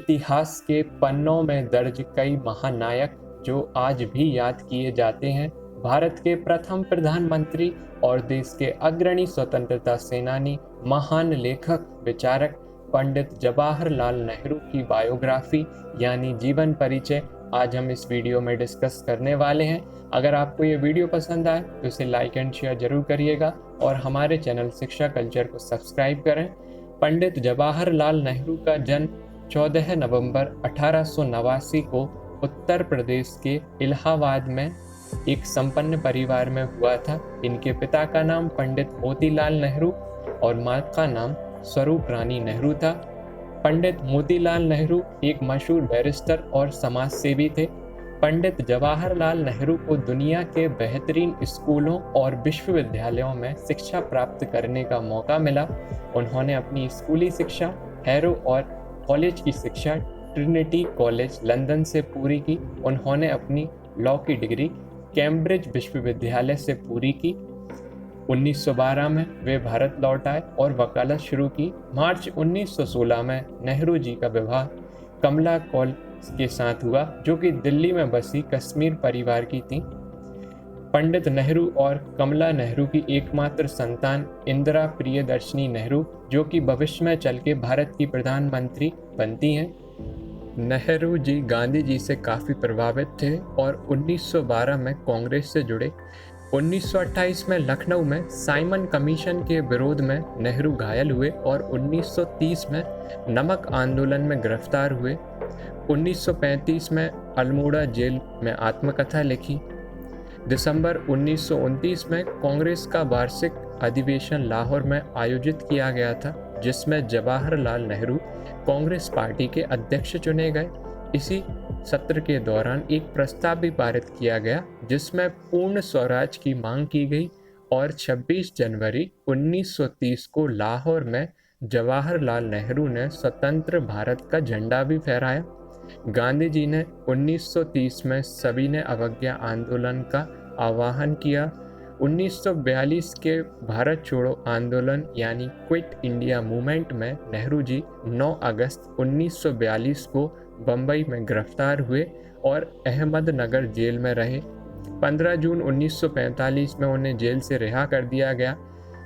इतिहास के पन्नों में दर्ज कई महानायक जो आज भी याद किए जाते हैं। भारत के प्रथम प्रधानमंत्री और देश के अग्रणी स्वतंत्रता सेनानी, महान लेखक विचारक पंडित जवाहरलाल नेहरू की बायोग्राफी यानी जीवन परिचय आज हम इस वीडियो में डिस्कस करने वाले हैं। अगर आपको ये वीडियो पसंद आए तो इसे लाइक एंड शेयर जरूर करिएगा और हमारे चैनल शिक्षा कल्चर को सब्सक्राइब करें। पंडित जवाहरलाल नेहरू का जन्म 14 नवंबर 1889 को उत्तर प्रदेश के इलाहाबाद में एक संपन्न परिवार में हुआ था। इनके पिता का नाम पंडित मोतीलाल नेहरू और मां का नाम स्वरूप रानी नेहरू था। पंडित मोतीलाल नेहरू एक मशहूर बैरिस्टर और समाज सेवी थे। पंडित जवाहरलाल नेहरू को दुनिया के बेहतरीन स्कूलों और विश्वविद्यालयों में शिक्षा प्राप्त करने का मौका मिला। उन्होंने अपनी स्कूली शिक्षा हैरो और कॉलेज की शिक्षा ट्रिनिटी कॉलेज लंदन से पूरी की। उन्होंने अपनी लॉ की डिग्री कैम्ब्रिज विश्वविद्यालय से पूरी की। 1912 में वे भारत लौट आए और वकालत शुरू की। मार्च 1916 में नेहरू जी का विवाह कमला कौल के साथ हुआ, जो कि दिल्ली में बसी कश्मीर परिवार की थी। पंडित नेहरू और कमला नेहरू की एकमात्र संतान इंदिरा प्रियदर्शनी नेहरू, जो कि भविष्य में चल के भारत की प्रधानमंत्री बनती हैं। नेहरू जी गांधी जी से काफ़ी प्रभावित थे और 1912 में कांग्रेस से जुड़े। 1928 में लखनऊ में साइमन कमीशन के विरोध में नेहरू घायल हुए और 1930 में नमक आंदोलन में गिरफ्तार हुए। 1935 में अल्मोड़ा जेल में आत्मकथा लिखी। दिसंबर 1929 में कांग्रेस का वार्षिक अधिवेशन लाहौर में आयोजित किया गया था, जिसमें जवाहरलाल नेहरू कांग्रेस पार्टी के अध्यक्ष चुने गए। इसी सत्र के दौरान एक प्रस्ताव भी पारित किया गया जिसमें पूर्ण स्वराज की मांग की गई और 26 जनवरी 1930 को लाहौर में जवाहरलाल नेहरू ने स्वतंत्र भारत का झंडा भी फहराया। गांधी जी ने 1930 में सविनय अवज्ञा आंदोलन का आह्वान किया। 1942 के भारत छोड़ो आंदोलन यानी क्विट इंडिया मूवमेंट में नेहरू जी 9 अगस्त 1942 को बम्बई में गिरफ्तार हुए और अहमदनगर जेल में रहे। 15 जून 1945 में उन्हें जेल से रिहा कर दिया गया।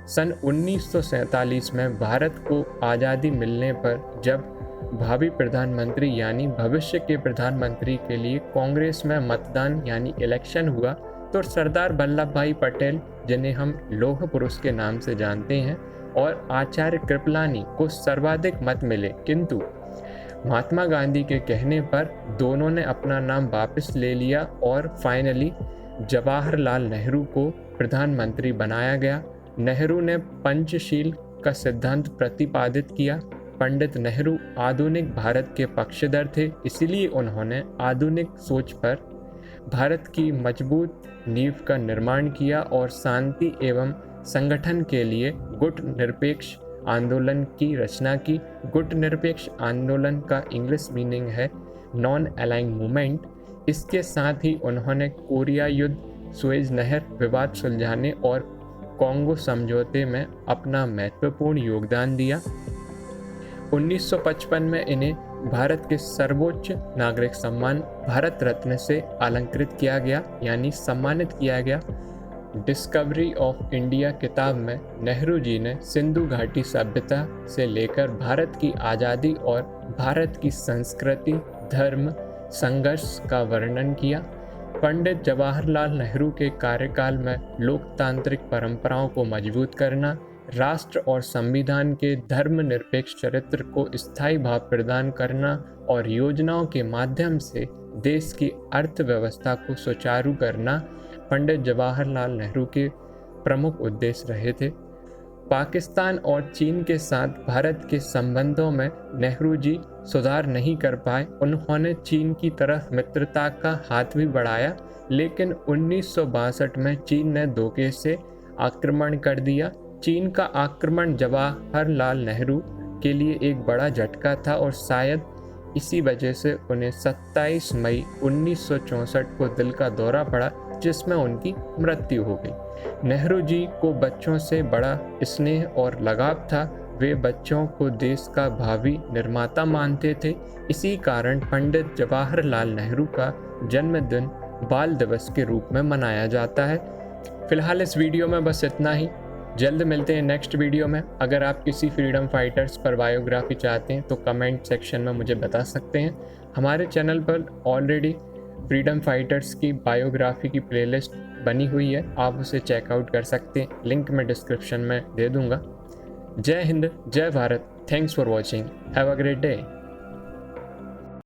सन 1947 में भारत को आज़ादी मिलने पर जब भावी प्रधानमंत्री यानी भविष्य के प्रधानमंत्री के लिए कांग्रेस में मतदान यानी इलेक्शन हुआ, तो सरदार वल्लभ भाई पटेल, जिन्हें हम लौह पुरुष के नाम से जानते हैं, और आचार्य कृपलानी को सर्वाधिक मत मिले, किंतु महात्मा गांधी के कहने पर दोनों ने अपना नाम वापस ले लिया और फाइनली जवाहरलाल नेहरू को प्रधानमंत्री बनाया गया। नेहरू ने पंचशील का सिद्धांत प्रतिपादित किया। पंडित नेहरू आधुनिक भारत के पक्षधर थे, इसलिए उन्होंने आधुनिक सोच पर भारत की मजबूत नींव का निर्माण किया और शांति एवं संगठन के लिए गुट निरपेक्ष आंदोलन की रचना की। गुट निरपेक्ष आंदोलन का इंग्लिश मीनिंग है नॉन अलाइंग मूवमेंट। इसके साथ ही उन्होंने कोरिया युद्ध, सुएज नहर विवाद सुलझाने और कॉन्गो समझौते में अपना महत्वपूर्ण योगदान दिया। 1955 में इन्हें भारत के सर्वोच्च नागरिक सम्मान भारत रत्न से अलंकृत किया गया यानी सम्मानित किया गया। डिस्कवरी ऑफ इंडिया किताब में नेहरू जी ने सिंधु घाटी सभ्यता से लेकर भारत की आज़ादी और भारत की संस्कृति, धर्म, संघर्ष का वर्णन किया। पंडित जवाहरलाल नेहरू के कार्यकाल में लोकतांत्रिक परंपराओं को मजबूत करना, राष्ट्र और संविधान के धर्मनिरपेक्ष चरित्र को स्थायी भाव प्रदान करना और योजनाओं के माध्यम से देश की अर्थव्यवस्था को सुचारू करना पंडित जवाहरलाल नेहरू के प्रमुख उद्देश्य रहे थे। पाकिस्तान और चीन के साथ भारत के संबंधों में नेहरू जी सुधार नहीं कर पाए। उन्होंने चीन की तरफ मित्रता का हाथ भी बढ़ाया, लेकिन 1962 में चीन ने धोखे से आक्रमण कर दिया। चीन का आक्रमण जवाहरलाल नेहरू के लिए एक बड़ा झटका था और शायद इसी वजह से उन्हें 27 मई 1964 को दिल का दौरा पड़ा, जिसमें उनकी मृत्यु हो गई। नेहरू जी को बच्चों से बड़ा स्नेह और लगाव था। वे बच्चों को देश का भावी निर्माता मानते थे। इसी कारण पंडित जवाहरलाल नेहरू का जन्मदिन बाल दिवस के रूप में मनाया जाता है। फिलहाल इस वीडियो में बस इतना ही। जल्द मिलते हैं नेक्स्ट वीडियो में। अगर आप किसी फ्रीडम फाइटर्स पर बायोग्राफी चाहते हैं तो कमेंट सेक्शन में मुझे बता सकते हैं। हमारे चैनल पर ऑलरेडी फ्रीडम फाइटर्स की बायोग्राफी की प्लेलिस्ट बनी हुई है, आप उसे चेकआउट कर सकते हैं, लिंक मैं डिस्क्रिप्शन में दे दूंगा। जय हिंद, जय Bharat, thanks for watching, have a great day.